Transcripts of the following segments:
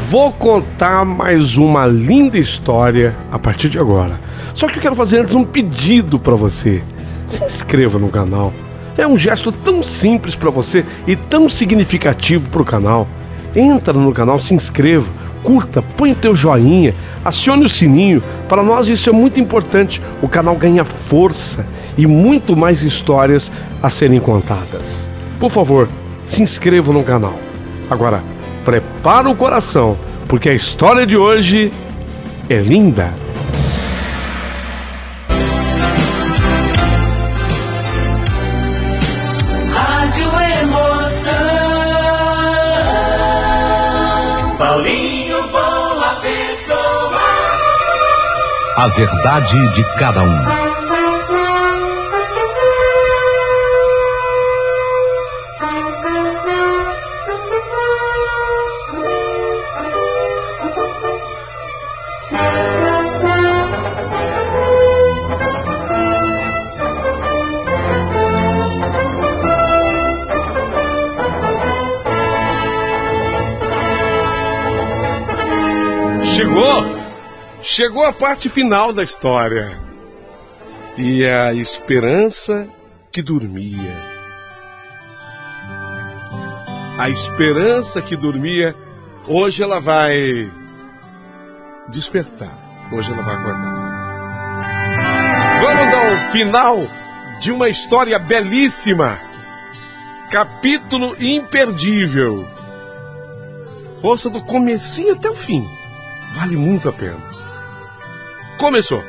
Vou contar mais uma linda história a partir de agora. Só que eu quero fazer antes um pedido para você. Se inscreva no canal. É um gesto tão simples para você e tão significativo para o canal. Entra no canal, se inscreva, curta, põe o teu joinha, acione o sininho. Para nós isso é muito importante. O canal ganha força e muito mais histórias a serem contadas. Por favor, se inscreva no canal. Agora, prepara o coração, porque a história de hoje é linda. Rádio Emoção. Paulinho, boa pessoa. A verdade de cada um. Chegou a parte final da história. E a esperança que dormia. A esperança que dormia, hoje ela vai despertar. Hoje ela vai acordar. Vamos ao final de uma história belíssima. Capítulo imperdível. Ouça do comecinho até o fim. Vale muito a pena. Começou.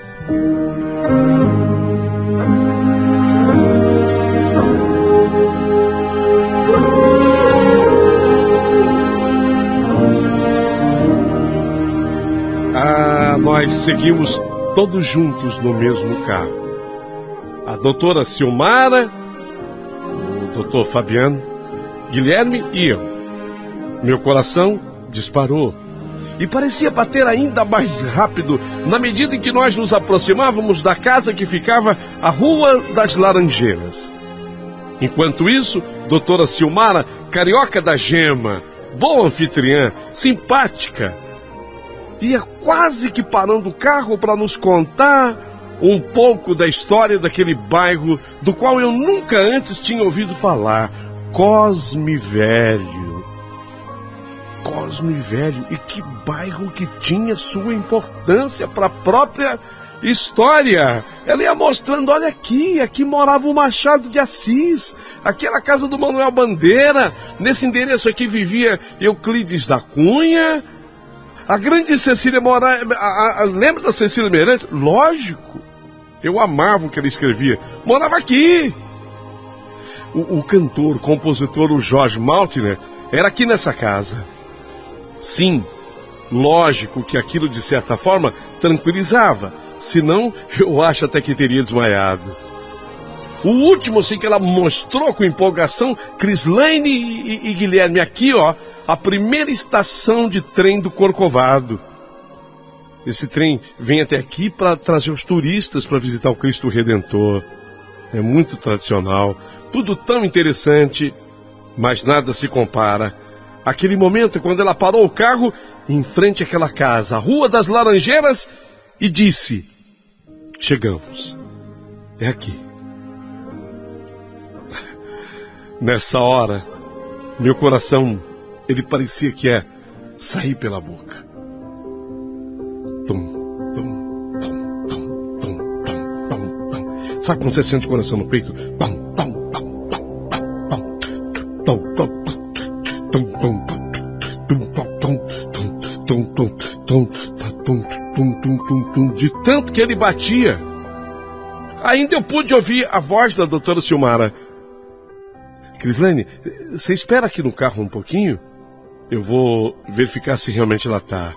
Nós seguimos todos juntos no mesmo carro. A doutora Silmara, o doutor Fabiano, Guilherme e eu. Meu coração disparou. E parecia bater ainda mais rápido na medida em que nós nos aproximávamos da casa que ficava à Rua das Laranjeiras. Enquanto isso, doutora Silmara, carioca da gema, boa anfitriã, simpática, ia quase que parando o carro para nos contar um pouco da história daquele bairro do qual eu nunca antes tinha ouvido falar, Cosme Velho. Cosme Velho, e que bairro que tinha sua importância para a própria história. Ela ia mostrando, olha aqui morava o Machado de Assis, aqui era a casa do Manuel Bandeira, nesse endereço aqui vivia Euclides da Cunha, a grande Cecília Moraes, lembra da Cecília Meirelles? Lógico, eu amava o que ela escrevia, morava aqui. O cantor, compositor, o Jorge Maltner, era aqui nessa casa. Sim, lógico que aquilo de certa forma tranquilizava, senão eu acho até que teria desmaiado. O último, assim, que ela mostrou com empolgação, Crislaine e Guilherme, aqui ó, a primeira estação de trem do Corcovado. Esse trem vem até aqui para trazer os turistas para visitar o Cristo Redentor. É muito tradicional, tudo tão interessante, mas nada se compara aquele momento quando ela parou o carro em frente àquela casa, a Rua das Laranjeiras, e disse: chegamos, é aqui. Nessa hora, meu coração, ele parecia que ia sair pela boca. Tum, tum, tum, tum, tum, tum, tum, tum. Sabe quando você sente o coração no peito? Tum, tum, tum, tum, tum, tum, tum. De tanto que ele batia. Ainda eu pude ouvir a voz da doutora Silmara. Crislaine, você espera aqui no carro um pouquinho? Eu vou verificar se realmente ela tá.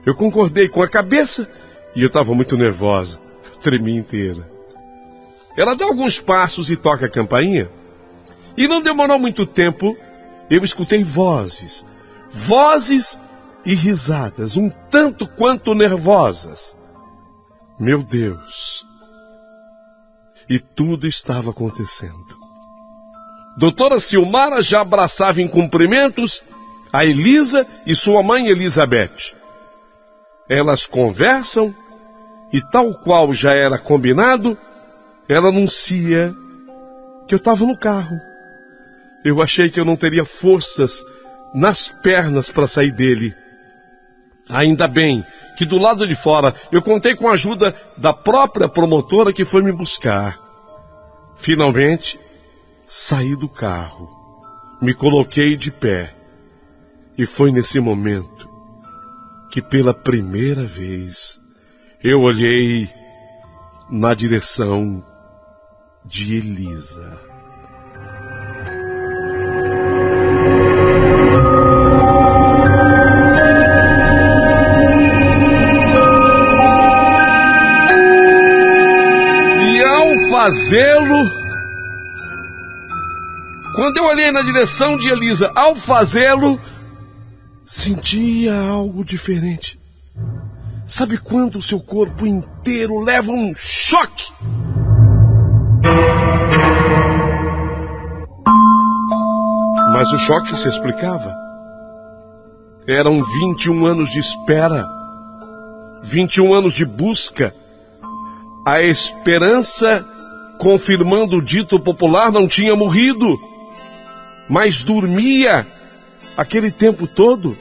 Eu concordei com a cabeça e eu estava muito nervosa. Tremi inteira. Ela dá alguns passos e toca a campainha. E não demorou muito tempo, eu escutei vozes. Vozes e risadas, um tanto quanto nervosas. Meu Deus! E tudo estava acontecendo. Doutora Silmara já abraçava em cumprimentos a Elisa e sua mãe Elizabeth. Elas conversam e, tal qual já era combinado, ela anuncia que eu estava no carro. Eu achei que eu não teria forças nas pernas para sair dele. Ainda bem que do lado de fora eu contei com a ajuda da própria promotora que foi me buscar. Finalmente, saí do carro, me coloquei de pé. E foi nesse momento que pela primeira vez eu olhei na direção de Elisa. E ao fazê-lo, quando eu olhei na direção de Elisa, ao fazê-lo, sentia algo diferente. Sabe quando o seu corpo inteiro leva um choque? Mas o choque se explicava. Eram 21 anos de espera, 21 anos de busca. A esperança, confirmando o dito popular, não tinha morrido, mas dormia aquele tempo todo.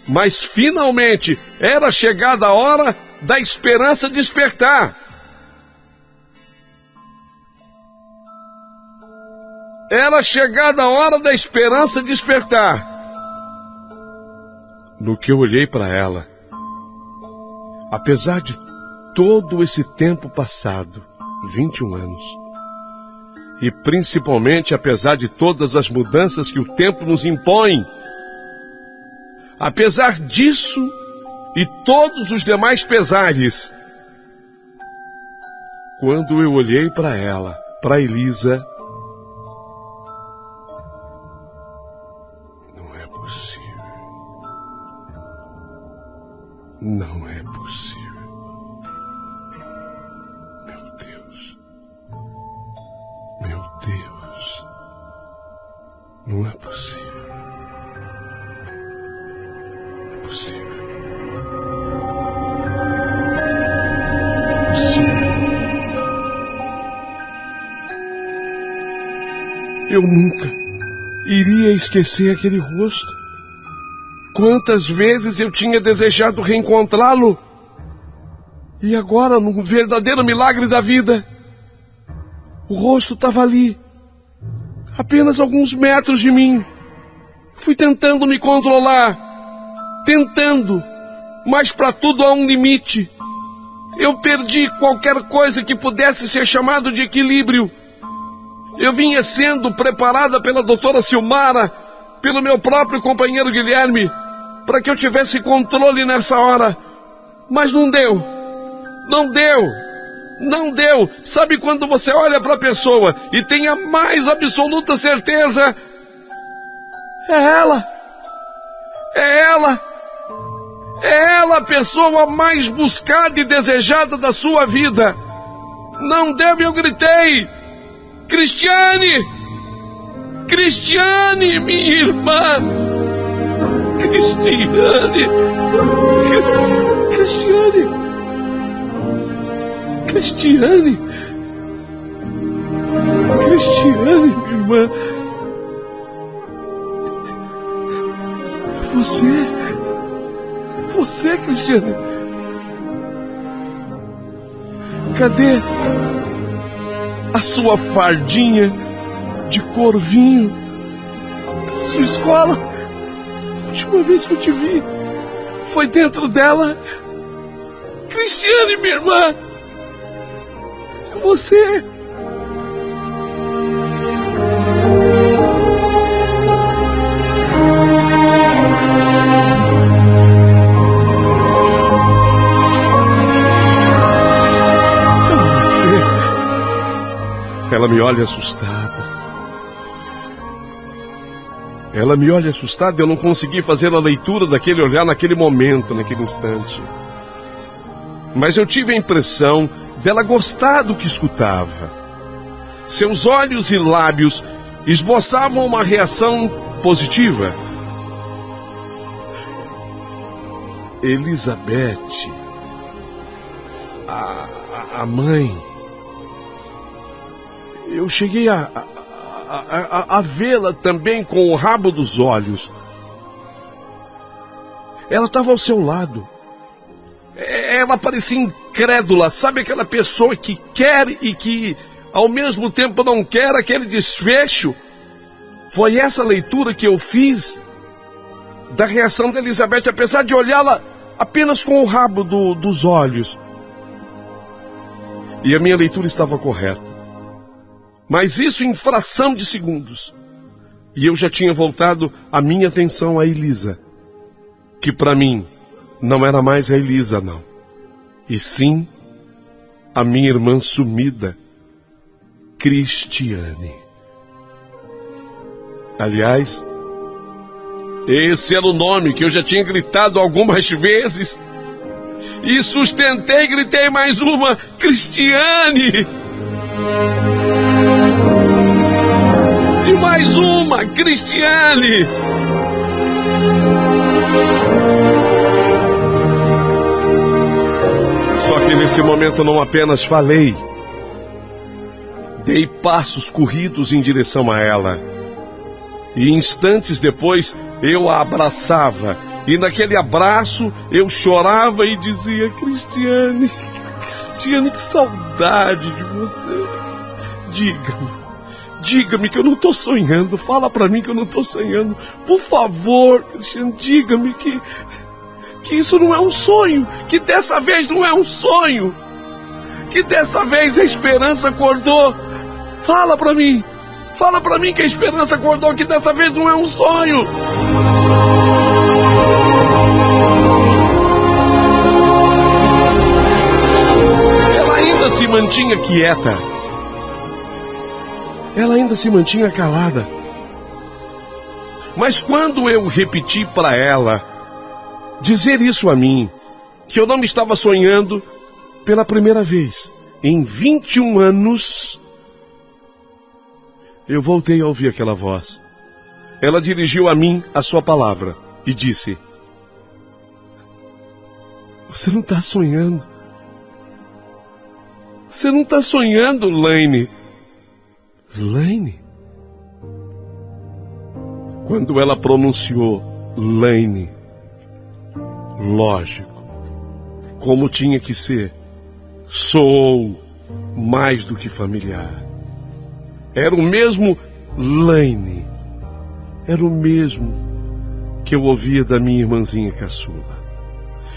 Mas finalmente era chegada a hora da esperança despertar. Era chegada a hora da esperança despertar. No que eu olhei para ela, apesar de todo esse tempo passado, 21 anos, e principalmente apesar de todas as mudanças que o tempo nos impõe, apesar disso e todos os demais pesares, quando eu olhei para ela, para Elisa, não é possível. Não é possível. Meu Deus. Meu Deus. Não é possível. Eu nunca iria esquecer aquele rosto. Quantas vezes eu tinha desejado reencontrá-lo. E agora, num verdadeiro milagre da vida, o rosto estava ali, apenas alguns metros de mim. Fui tentando me controlar, mas para tudo há um limite. Eu perdi qualquer coisa que pudesse ser chamado de equilíbrio. Eu vinha sendo preparada pela doutora Silmara, pelo meu próprio companheiro Guilherme, para que eu tivesse controle nessa hora. Mas não deu. Não deu. Não deu. Sabe quando você olha para a pessoa e tem a mais absoluta certeza? É ela. É ela. É ela a pessoa mais buscada e desejada da sua vida. Não deu, eu gritei: Cristiane! Cristiane, minha irmã! Cristiane! Cristiane! Cristiane! Cristiane, minha irmã! Você, Cristiane! Cadê a sua fardinha de cor vinho da sua escola? A última vez que eu te vi foi dentro dela. Cristiane, minha irmã! E você? Ela me olha assustada. Ela me olha assustada e eu não consegui fazer a leitura daquele olhar naquele momento, naquele instante. Mas eu tive a impressão dela gostar do que escutava. Seus olhos e lábios esboçavam uma reação positiva. Elizabeth, a mãe, eu cheguei a vê-la também com o rabo dos olhos. Ela estava ao seu lado. Ela parecia incrédula, sabe aquela pessoa que quer e que ao mesmo tempo não quer aquele desfecho? Foi essa leitura que eu fiz da reação da Elizabeth, apesar de olhá-la apenas com o rabo dos olhos. E a minha leitura estava correta. Mas isso em fração de segundos. E eu já tinha voltado a minha atenção a Elisa, que para mim não era mais a Elisa, não. E sim a minha irmã sumida, Cristiane. Aliás, esse era o nome que eu já tinha gritado algumas vezes. E sustentei e gritei mais uma: Cristiane! E mais uma: Cristiane! Só que nesse momento não apenas falei, dei passos corridos em direção a ela. E instantes depois eu a abraçava. E naquele abraço eu chorava e dizia: Cristiane, Cristiane, que saudade de você. Diga-me que eu não estou sonhando. Fala para mim que eu não estou sonhando. Por favor, Cristiane, diga-me que isso não é um sonho. Que dessa vez não é um sonho. Que dessa vez a esperança acordou. Fala para mim que a esperança acordou, que dessa vez não é um sonho. Ela ainda se mantinha quieta. Ela ainda se mantinha calada. Mas quando eu repeti para ela dizer isso a mim, que eu não estava sonhando, pela primeira vez em 21 anos, eu voltei a ouvir aquela voz. Ela dirigiu a mim a sua palavra e disse: você não está sonhando. Você não está sonhando, Laine. Laine? Quando ela pronunciou Laine, lógico, como tinha que ser, soou mais do que familiar. Era o mesmo Laine. Era o mesmo que eu ouvia da minha irmãzinha caçula.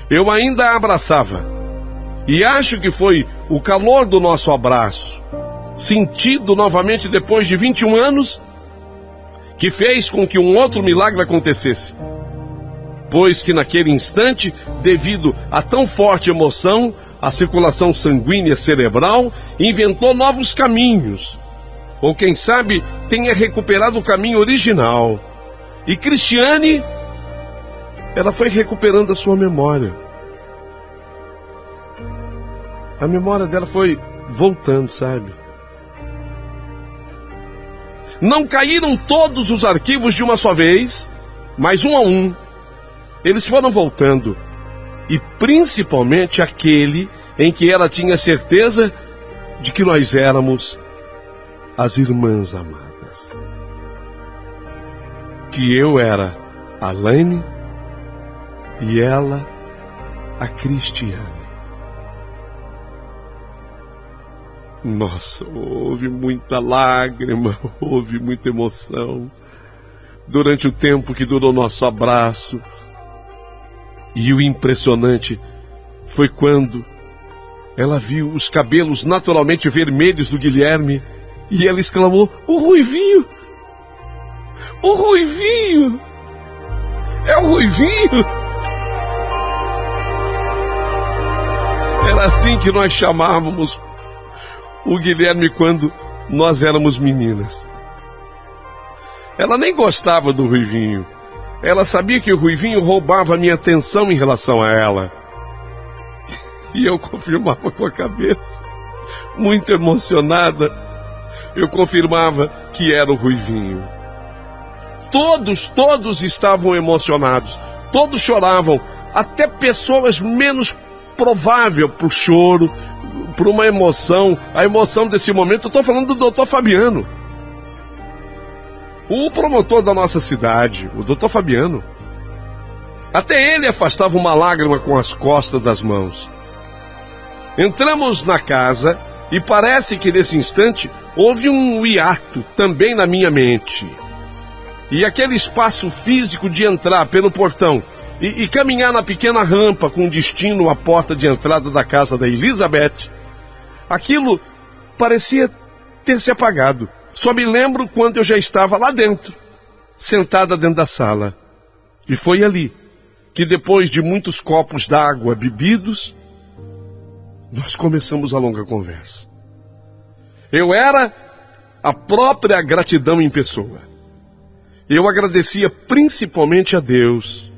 Eu ainda a abraçava. E acho que foi o calor do nosso abraço, sentido novamente depois de 21 anos, que fez com que um outro milagre acontecesse. Pois que naquele instante, devido a tão forte emoção, a circulação sanguínea cerebral inventou novos caminhos. Ou quem sabe tenha recuperado o caminho original. E Cristiane, ela foi recuperando a sua memória. A memória dela foi voltando, sabe? Não caíram todos os arquivos de uma só vez, mas um a um. Eles foram voltando. E principalmente aquele em que ela tinha certeza de que nós éramos as irmãs amadas. Que eu era a Laine e ela a Cristiane. Nossa, houve muita lágrima, houve muita emoção durante o tempo que durou nosso abraço. E o impressionante foi quando ela viu os cabelos naturalmente vermelhos do Guilherme e ela exclamou: o Ruivinho! O Ruivinho! É o Ruivinho! Era assim que nós chamávamos o Guilherme quando nós éramos meninas. Ela nem gostava do Ruivinho. Ela sabia que o Ruivinho roubava a minha atenção em relação a ela. E eu confirmava com a cabeça, muito emocionada. Eu confirmava que era o Ruivinho. Todos estavam emocionados. Todos choravam. até pessoas menos prováveis para o choro, para uma emoção. A emoção desse momento, eu estou falando do doutor Fabiano. O promotor da nossa cidade, o doutor Fabiano. Até ele afastava uma lágrima com as costas das mãos. Entramos na casa e parece que nesse instante houve um hiato também na minha mente. E aquele espaço físico de entrar pelo portão e caminhar na pequena rampa com destino à porta de entrada da casa da Elizabeth, aquilo parecia ter se apagado. Só me lembro quando eu já estava lá dentro, sentada dentro da sala. E foi ali que, depois de muitos copos d'água bebidos, nós começamos a longa conversa. Eu era a própria gratidão em pessoa. Eu agradecia principalmente a Deus.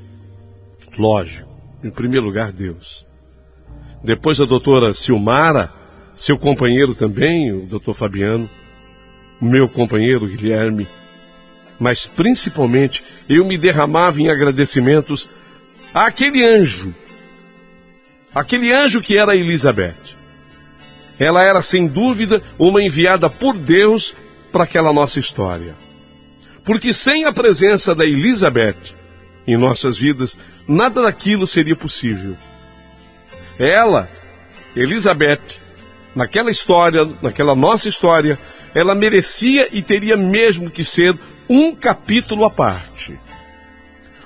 Lógico, em primeiro lugar, Deus. Depois a doutora Silmara, seu companheiro também, o doutor Fabiano, o meu companheiro Guilherme. Mas principalmente eu me derramava em agradecimentos àquele anjo que era a Elizabeth. Ela era, sem dúvida, uma enviada por Deus para aquela nossa história. Porque sem a presença da Elizabeth em nossas vidas, nada daquilo seria possível. Ela, Elizabeth, naquela história, naquela nossa história, ela merecia e teria mesmo que ser um capítulo à parte.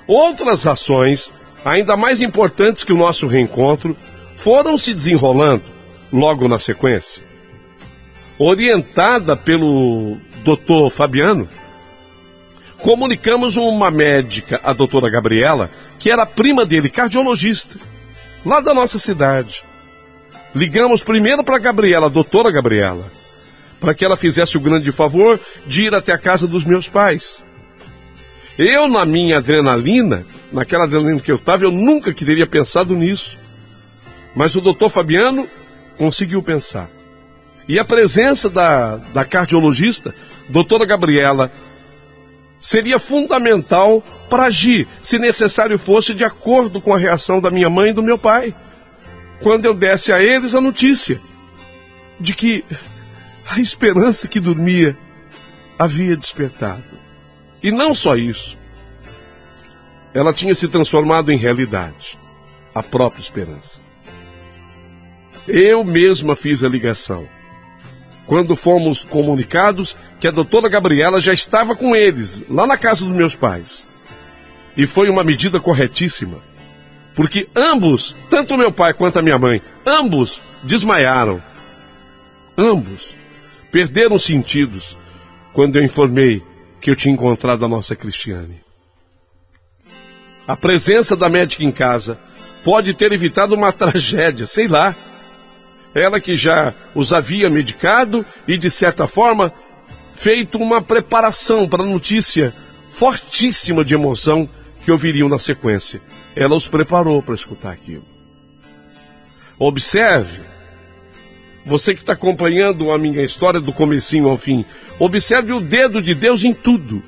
Outras ações, ainda mais importantes que o nosso reencontro, foram se desenrolando logo na sequência. Orientada pelo Dr. Fabiano, comunicamos uma médica, a doutora Gabriela, que era prima dele, cardiologista, lá da nossa cidade. Ligamos primeiro para a Gabriela, a doutora Gabriela, para que ela fizesse o grande favor de ir até a casa dos meus pais. Eu, na minha adrenalina, naquela adrenalina que eu estava, eu nunca que teria pensado nisso. Mas o doutor Fabiano conseguiu pensar. E a presença da cardiologista, doutora Gabriela, seria fundamental para agir, se necessário fosse, de acordo com a reação da minha mãe e do meu pai, quando eu desse a eles a notícia de que a esperança que dormia havia despertado. E não só isso, ela tinha se transformado em realidade, a própria esperança. Eu mesma fiz a ligação, quando fomos comunicados que a doutora Gabriela já estava com eles, lá na casa dos meus pais. E foi uma medida corretíssima, porque ambos, tanto meu pai quanto a minha mãe, ambos desmaiaram. Ambos perderam sentidos quando eu informei que eu tinha encontrado a nossa Cristiane. A presença da médica em casa pode ter evitado uma tragédia, sei lá. Ela que já os havia medicado e, de certa forma, feito uma preparação para a notícia fortíssima de emoção que ouviriam na sequência. Ela os preparou para escutar aquilo. Observe, você que está acompanhando a minha história do comecinho ao fim, observe o dedo de Deus em tudo.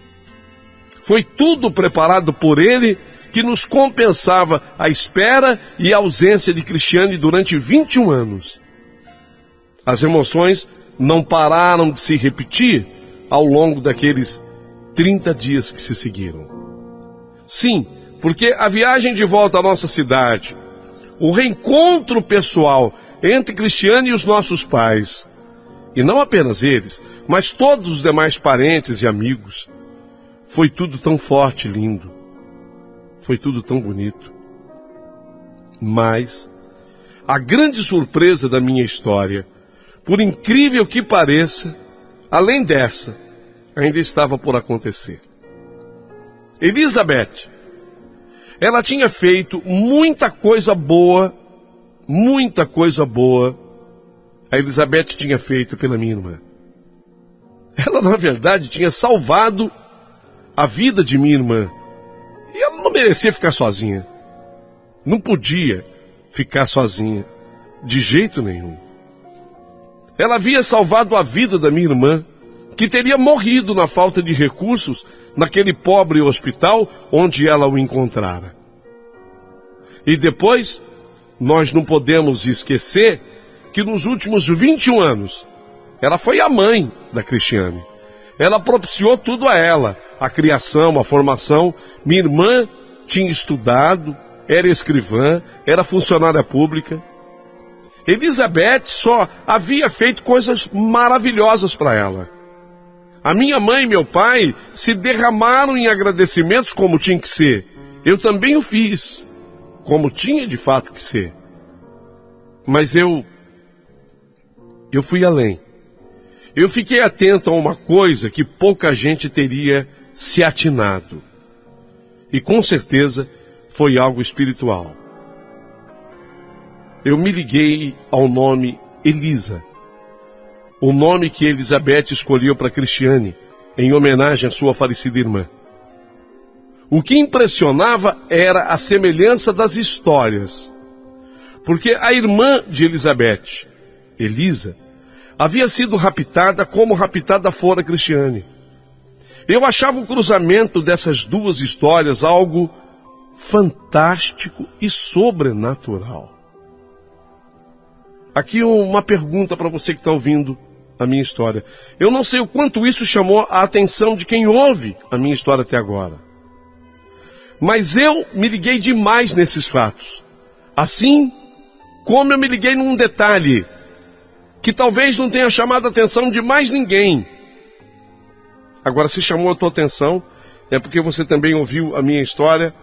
Foi tudo preparado por Ele, que nos compensava a espera e a ausência de Cristiane durante 21 anos. As emoções não pararam de se repetir ao longo daqueles 30 dias que se seguiram. Sim, porque a viagem de volta à nossa cidade, o reencontro pessoal entre Cristiane e os nossos pais, e não apenas eles, mas todos os demais parentes e amigos, foi tudo tão forte e lindo. Foi tudo tão bonito. Mas a grande surpresa da minha história, por incrível que pareça, além dessa, ainda estava por acontecer. Elizabeth, ela tinha feito muita coisa boa, a Elizabeth tinha feito pela minha irmã. Ela, na verdade, tinha salvado a vida de minha irmã. E ela não merecia ficar sozinha. Não podia ficar sozinha, de jeito nenhum. Ela havia salvado a vida da minha irmã, que teria morrido na falta de recursos naquele pobre hospital onde ela o encontrara. E depois, nós não podemos esquecer que nos últimos 21 anos, ela foi a mãe da Cristiane. Ela propiciou tudo a ela, a criação, a formação. Minha irmã tinha estudado, era escrivã, era funcionária pública. Elizabeth só havia feito coisas maravilhosas para ela. A minha mãe e meu pai se derramaram em agradecimentos como tinha que ser. Eu também o fiz, como tinha de fato que ser. Mas eu fui além. Eu fiquei atento a uma coisa que pouca gente teria se atinado. E com certeza foi algo espiritual. Eu me liguei ao nome Elisa, o nome que Elizabeth escolheu para Cristiane, em homenagem à sua falecida irmã. O que impressionava era a semelhança das histórias, porque a irmã de Elizabeth, Elisa, havia sido raptada como raptada fora Cristiane. Eu achava o cruzamento dessas duas histórias algo fantástico e sobrenatural. Aqui uma pergunta para você que está ouvindo a minha história. Eu não sei o quanto isso chamou a atenção de quem ouve a minha história até agora. Mas eu me liguei demais nesses fatos. Assim como eu me liguei num detalhe que talvez não tenha chamado a atenção de mais ninguém. Agora, se chamou a tua atenção, é porque você também ouviu a minha história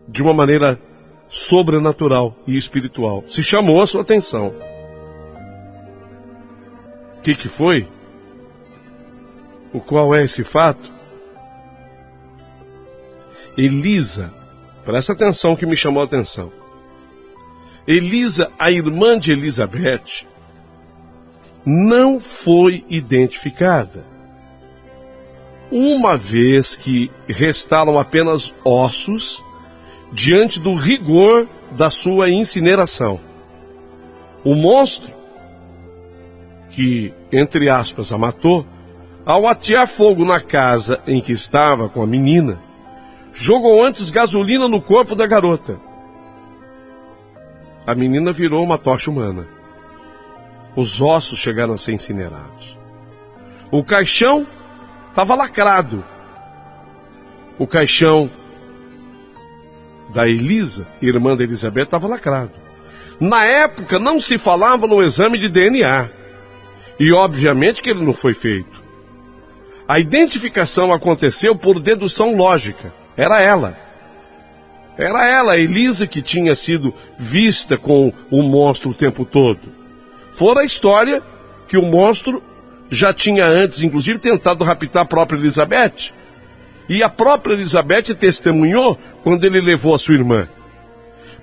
de uma maneira sobrenatural e espiritual. Se chamou a sua atenção. O que foi? O qual é esse fato? Elisa, presta atenção que me chamou a atenção. Elisa, a irmã de Elizabeth, não foi identificada. Uma vez que restaram apenas ossos diante do rigor da sua incineração. O monstro, que, entre aspas, a matou, ao atear fogo na casa em que estava com a menina, jogou antes gasolina no corpo da garota. A menina virou uma tocha humana. Os ossos chegaram a ser incinerados. O caixão estava lacrado. O caixão da Elisa, irmã da Elizabeth, estava lacrado. Na época não se falava no exame de DNA. E obviamente que ele não foi feito. A identificação aconteceu por dedução lógica. Era ela. Era ela, a Elisa, que tinha sido vista com o monstro o tempo todo. Fora a história que o monstro já tinha antes, inclusive, tentado raptar a própria Elizabeth. E a própria Elizabeth testemunhou quando ele levou a sua irmã.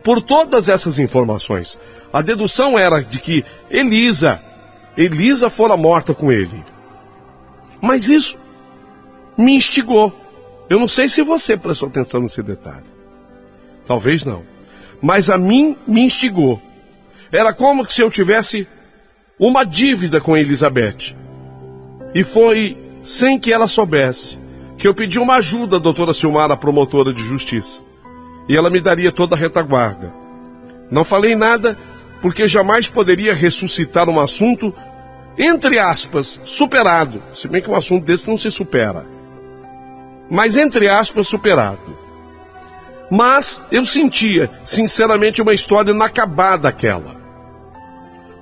Por todas essas informações, a dedução era de que Elisa fora morta com ele. Mas isso me instigou. Eu não sei se você prestou atenção nesse detalhe. Talvez não. Mas a mim me instigou. Era como se eu tivesse uma dívida com Elizabeth. E foi sem que ela soubesse que eu pedi uma ajuda à doutora Silmara, a promotora de justiça. E ela me daria toda a retaguarda. Não falei nada porque jamais poderia ressuscitar um assunto, entre aspas, superado. Se bem que um assunto desse não se supera. Mas, entre aspas, superado. Mas eu sentia, sinceramente, uma história inacabada aquela.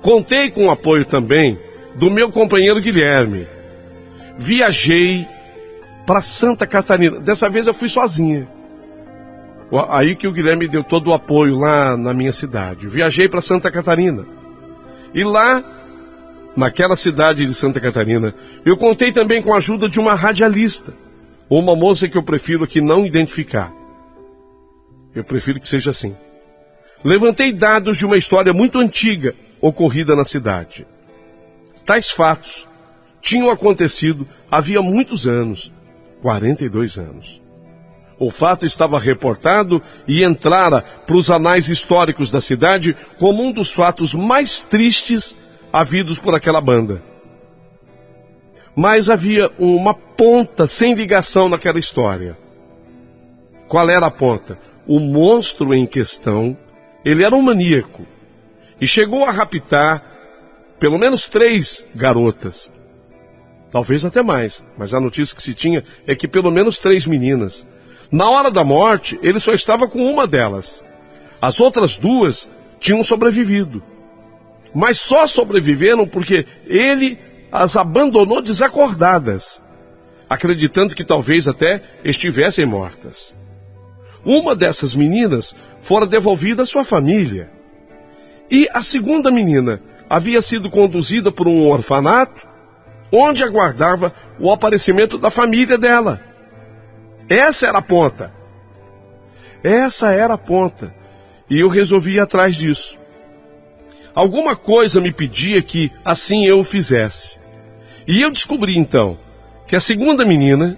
Contei com o apoio também do meu companheiro Guilherme. Viajei para Santa Catarina. Dessa vez eu fui sozinha. Aí que o Guilherme deu todo o apoio lá na minha cidade. Viajei para Santa Catarina. E lá, naquela cidade de Santa Catarina, eu contei também com a ajuda de uma radialista. Uma moça que eu prefiro aqui não identificar. Eu prefiro que seja assim. Levantei dados de uma história muito antiga ocorrida na cidade. Tais fatos tinham acontecido havia muitos anos, 42 anos. O fato estava reportado e entrara para os anais históricos da cidade como um dos fatos mais tristes havidos por aquela banda. Mas havia uma ponta sem ligação naquela história. Qual era a ponta? o monstro em questão, ele era um maníaco e chegou a raptar pelo menos 3 garotas. Talvez até mais, mas a notícia que se tinha é que pelo menos 3 meninas. Na hora da morte, ele só estava com uma delas. As outras 2 tinham sobrevivido. Mas só sobreviveram porque ele as abandonou desacordadas, acreditando que talvez até estivessem mortas. Uma dessas meninas fora devolvida à sua família. E a segunda menina havia sido conduzida por um orfanato, onde aguardava o aparecimento da família dela. Essa era a ponta. Essa era a ponta. E eu resolvi ir atrás disso. Alguma coisa me pedia que assim eu o fizesse. E eu descobri então que a segunda menina,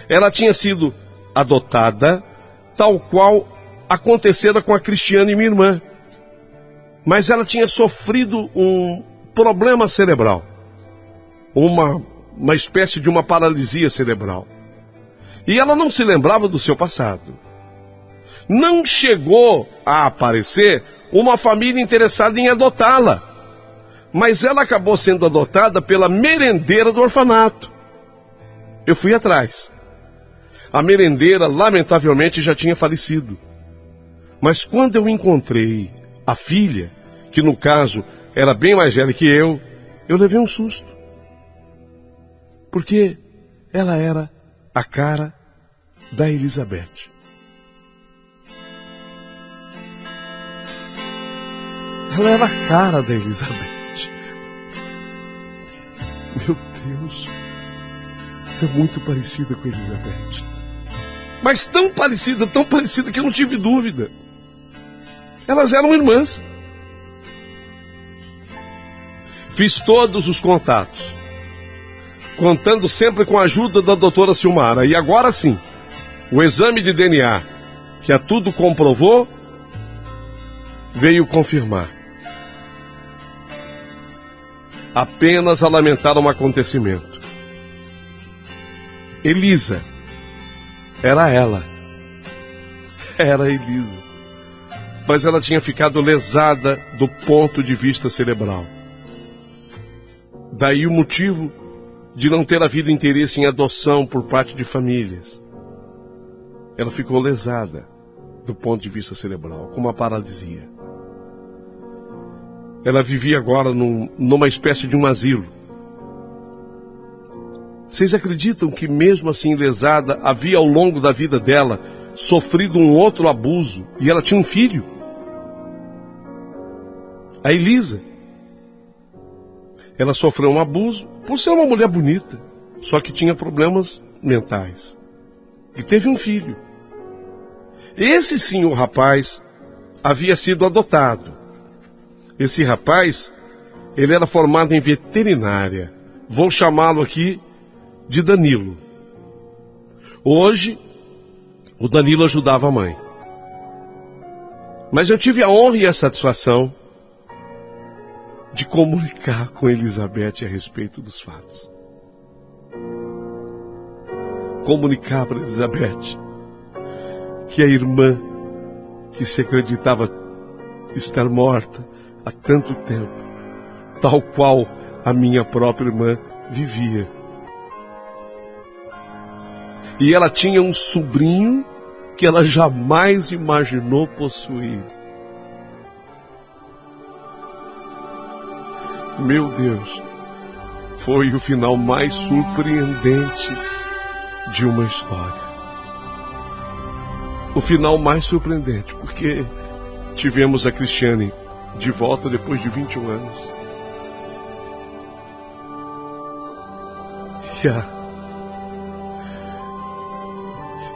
ela tinha sido adotada, tal qual acontecera com a Cristiane, minha irmã. Mas ela tinha sofrido um problema cerebral. Uma espécie de uma paralisia cerebral. E ela não se lembrava do seu passado. Não chegou a aparecer uma família interessada em adotá-la. Mas ela acabou sendo adotada pela merendeira do orfanato. Eu fui atrás. A merendeira, lamentavelmente, já tinha falecido. Mas quando eu encontrei a filha, que no caso era bem mais velha que eu levei um susto. Porque ela era a cara da Elizabeth. Ela era a cara da Elizabeth. Meu Deus, é muito parecida com a Elizabeth. Mas tão parecida que eu não tive dúvida. Elas eram irmãs. Fiz todos os contatos, contando sempre com a ajuda da doutora Silmara. E agora sim, o exame de DNA, que a tudo comprovou, veio confirmar. Apenas a lamentar um acontecimento. Elisa. Era ela. Era a Elisa. Mas ela tinha ficado lesada do ponto de vista cerebral. Daí o motivo de não ter havido interesse em adoção por parte de famílias. Ela ficou lesada do ponto de vista cerebral, com uma paralisia. Ela vivia agora numa espécie de um asilo. Vocês acreditam que mesmo assim lesada, havia ao longo da vida dela sofrido um outro abuso e ela tinha um filho? A Elisa. Ela sofreu um abuso por ser uma mulher bonita, só que tinha problemas mentais. E teve um filho. Esse sim, o rapaz, havia sido adotado. Esse rapaz, ele era formado em veterinária. Vou chamá-lo aqui de Danilo. Hoje, o Danilo ajudava a mãe. Mas eu tive a honra e a satisfação de comunicar com Elizabeth a respeito dos fatos. Comunicar para Elizabeth que a irmã, que se acreditava estar morta há tanto tempo, tal qual a minha própria irmã vivia. E ela tinha um sobrinho que ela jamais imaginou possuir. Meu Deus, foi o final mais surpreendente de uma história. O final mais surpreendente, porque tivemos a Cristiane de volta depois de 21 anos.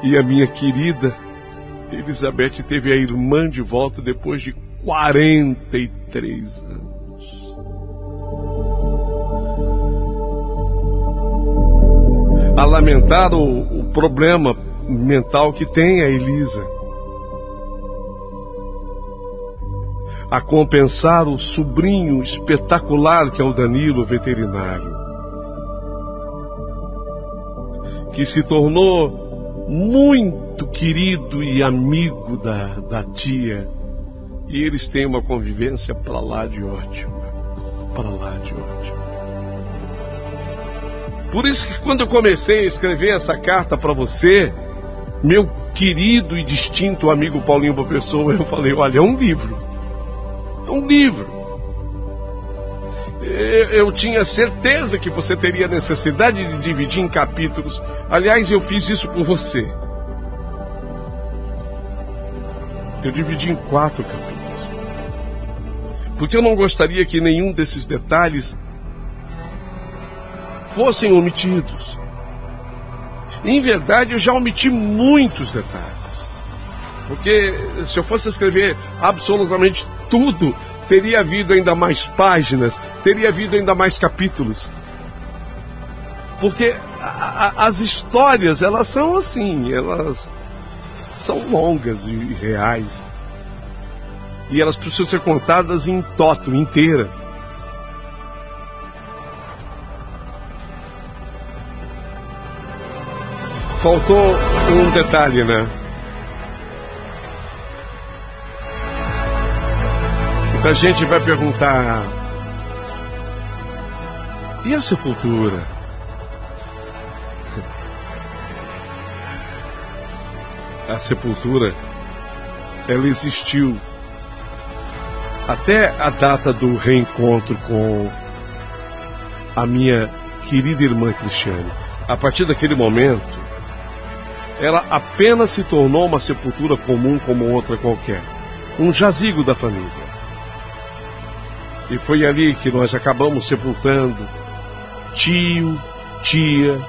E a minha querida Elizabeth teve a irmã de volta depois de 43 anos. A lamentar o problema mental que tem a Elisa. A compensar o sobrinho espetacular que é o Danilo, veterinário. Que se tornou muito muito querido e amigo da tia. E eles têm uma convivência para lá de ótima. Para lá de ótima. Por isso que quando eu comecei a escrever essa carta para você, meu querido e distinto amigo Paulinho Boa Pessoa, eu falei, olha, é um livro. É um livro. Eu tinha certeza que você teria necessidade de dividir em capítulos. Aliás, eu fiz isso por você. Eu dividi em 4 capítulos. Porque eu não gostaria que nenhum desses detalhes fossem omitidos. Em verdade, eu já omiti muitos detalhes. Porque se eu fosse escrever absolutamente tudo, teria havido ainda mais páginas, teria havido ainda mais capítulos. Porque as histórias, elas são assim, elas são longas e reais. E elas precisam ser contadas em toto, inteiras. Faltou um detalhe, né? Muita gente vai perguntar: e a sepultura? A sepultura, ela existiu até a data do reencontro com a minha querida irmã Cristiane. A partir daquele momento, ela apenas se tornou uma sepultura comum como outra qualquer. Um jazigo da família. E foi ali que nós acabamos sepultando tio, tia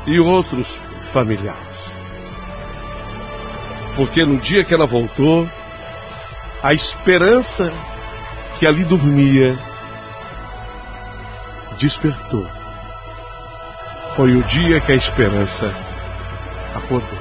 e outros familiares. Porque no dia que ela voltou, a esperança que ali dormia despertou. Foi o dia que a esperança acordou.